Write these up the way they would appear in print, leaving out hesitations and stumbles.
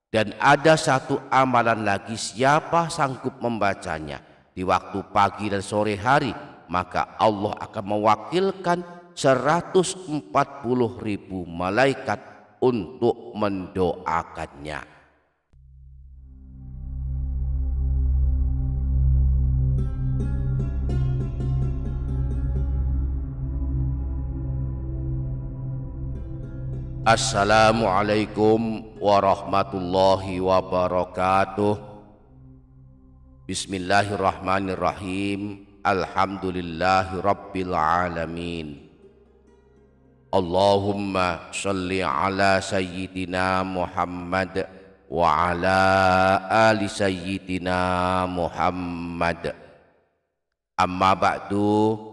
Dan ada satu amalan lagi, siapa sanggup membacanya di waktu pagi dan sore hari, maka Allah akan mewakilkan 140.000 malaikat untuk mendoakannya. Assalamualaikum warahmatullahi wabarakatuh. Bismillahirrahmanirrahim. Alhamdulillahi rabbil alamin. Allahumma sholli ala sayyidina Muhammad wa ala ali sayyidina Muhammad. Amma ba'du.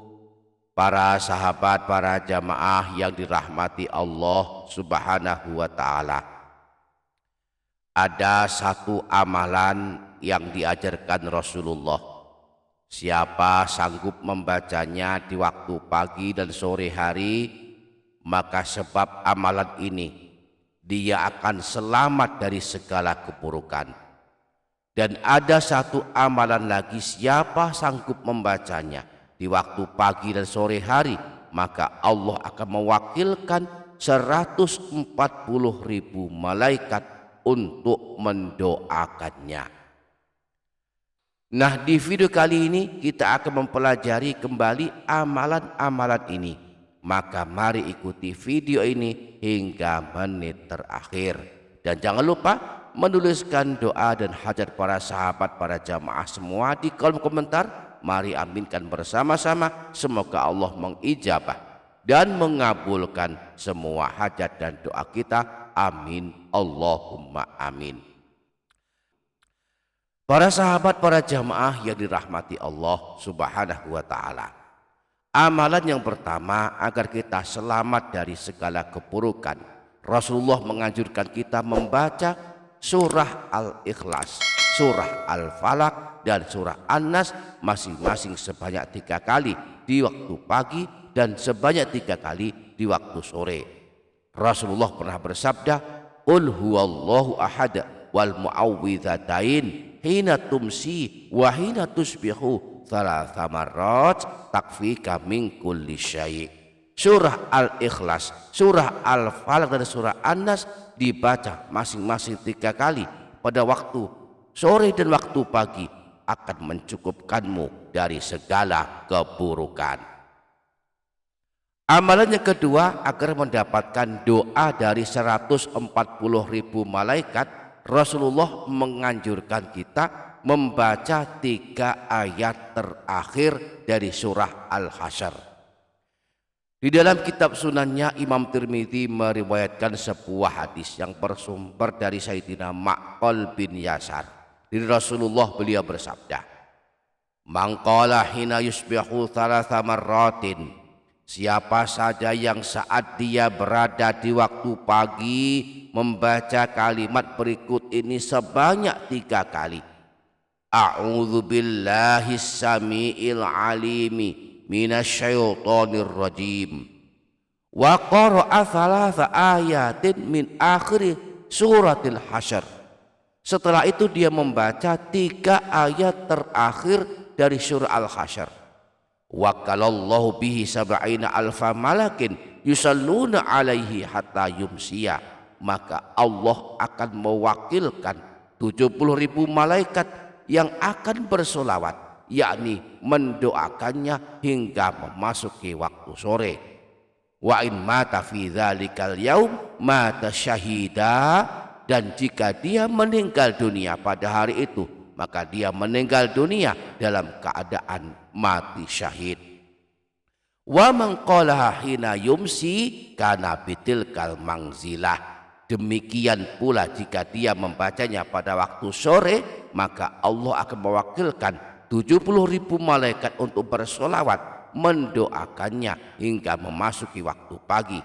Para sahabat, para jamaah yang dirahmati Allah Subhanahu wa ta'ala, ada satu amalan yang diajarkan Rasulullah. Siapa sanggup membacanya di waktu pagi dan sore hari, maka sebab amalan ini dia akan selamat dari segala keburukan. Dan ada satu amalan lagi, siapa sanggup membacanya di waktu pagi dan sore hari, maka Allah akan mewakilkan 140.000 malaikat untuk mendoakannya. Nah, di video kali ini kita akan mempelajari kembali amalan-amalan ini. Maka mari ikuti video ini hingga menit terakhir. Dan jangan lupa menuliskan doa dan hajat para sahabat, para jamaah semua di kolom komentar. Mari aminkan bersama-sama, semoga Allah mengijabah dan mengabulkan semua hajat dan doa kita. Amin, Allahumma amin. Para sahabat, para jamaah yang dirahmati Allah Subhanahu wa ta'ala, amalan yang pertama agar kita selamat dari segala keburukan, Rasulullah menganjurkan kita membaca surah Al-Ikhlas, surah Al-Falaq, dan surah An-Nas masing-masing sebanyak 3 kali di waktu pagi dan sebanyak 3 kali di waktu sore. Rasulullah pernah bersabda, "Qul huwallahu ahad wal mu'awwidzatain hina tumsi wa hina tusbihu thalatha marrat takfika min kulli syai'." Surah Al-Ikhlas, surah Al-Falaq, dan surah An-Nas dibaca masing-masing 3 kali pada waktu sore dan waktu pagi akan mencukupkanmu dari segala keburukan. Amalan yang kedua, agar mendapatkan doa dari 140.000 malaikat, Rasulullah menganjurkan kita membaca 3 ayat terakhir dari surah Al-Hasyr. Di dalam kitab sunannya, Imam Tirmidzi meriwayatkan sebuah hadis yang bersumber dari Sayyidina Ma'qal bin Yasar. Dari Rasulullah, beliau bersabda, "Man qala hina yusbihu thalatha marratin," siapa saja yang saat dia berada di waktu pagi membaca kalimat berikut ini sebanyak 3 kali. "A'udzu billahis samiil alimi minasyaitonir rajim." Wa qara'a thalatha ayatin min akhir suratil Hasyr. Setelah itu dia membaca 3 ayat terakhir dari surah Al-Hasyr. "Wakalallahu bihi sab'ina alfa malakin yusalluna alaihi hatta yumsiya." Maka Allah akan mewakilkan 70.000 malaikat yang akan bersolawat, yakni mendoakannya hingga memasuki waktu sore. "Wa in mata fi dzalikal yaum mata syahida." Dan jika dia meninggal dunia pada hari itu, maka dia meninggal dunia dalam keadaan mati syahid. "Wa man qalaha hina yumsi kana bitilkal mangzilah." Demikian pula jika dia membacanya pada waktu sore, maka Allah akan mewakilkan 70.000 malaikat untuk bersolawat mendoakannya hingga memasuki waktu pagi.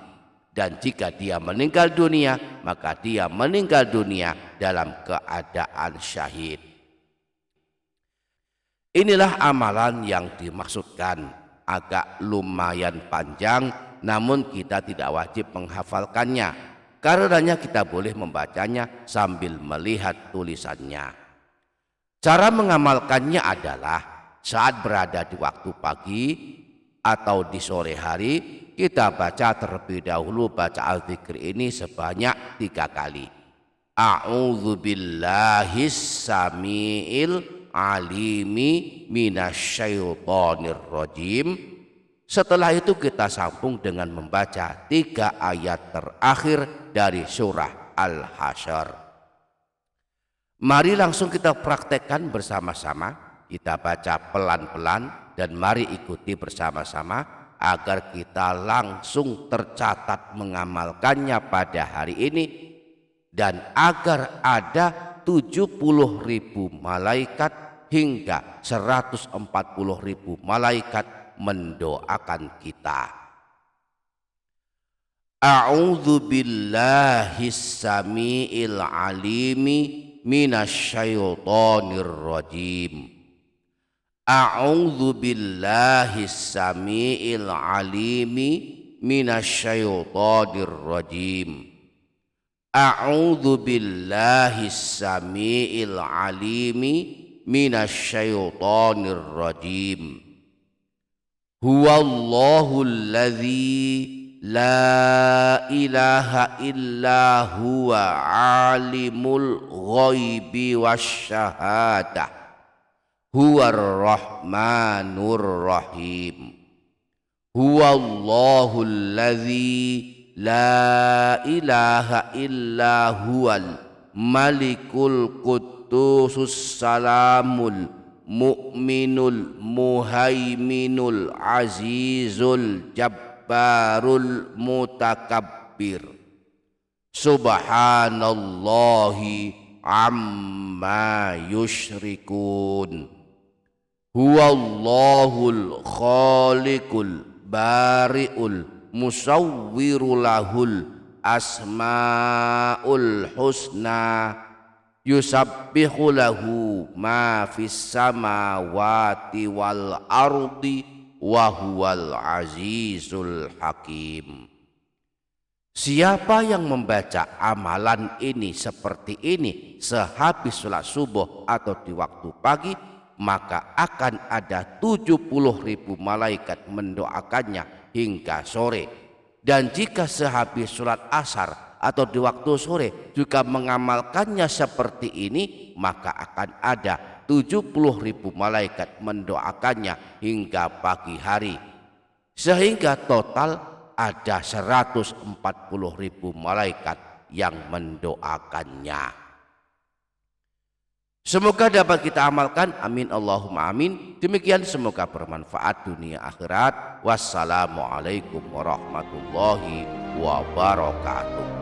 Dan jika dia meninggal dunia, maka dia meninggal dunia dalam keadaan syahid. Inilah amalan yang dimaksudkan. Agak lumayan panjang, namun kita tidak wajib menghafalkannya. Karenanya kita boleh membacanya sambil melihat tulisannya. Cara mengamalkannya adalah saat berada di waktu pagi atau di sore hari, kita baca terlebih dahulu bacaan zikir ini sebanyak 3 kali. A'udzu billahis samiil alimi minasyaitonir rajim. Setelah itu kita sambung dengan membaca 3 ayat terakhir dari surah Al-Hasyr. Mari langsung kita praktekkan bersama-sama. Kita baca pelan-pelan dan mari ikuti bersama-sama agar kita langsung tercatat mengamalkannya pada hari ini, dan agar ada 70.000 malaikat hingga 140.000 malaikat mendoakan kita. A'udzu billahis samiil alimi minasyaitonir rajim. A'udzu billahis samiil alimi minasyaitonir rajim. A'udzu billahis samiil alimi minasyaitonir rajim. Huwallahul ladzi la ilaha illa huwa alimul ghaibi wasyahadah huwar rahmanur rahim. Huwallahul ladzi la ilaha illa huwal malikul qudusus salamul mu'minul muhaiminul azizul jabbarul mutakabbir. Subhanallahi amma yusyrikun. Huwallahul khaliqul bari'ul musawwiru lahul asmaul husna. Yusabbihu lahu ma fis samawati wal ardi wa huwal azizul hakim. Siapa yang membaca amalan ini seperti ini sehabis sholat subuh atau di waktu pagi, maka akan ada 70.000 malaikat mendoakannya hingga sore. Dan jika sehabis sholat asar atau di waktu sore juga mengamalkannya seperti ini, maka akan ada 70.000 malaikat mendoakannya hingga pagi hari, sehingga total ada 140.000 malaikat yang mendoakannya. Semoga dapat kita amalkan, amin Allahumma amin. Demikian, semoga bermanfaat dunia akhirat. Wassalamualaikum warahmatullahi wabarakatuh.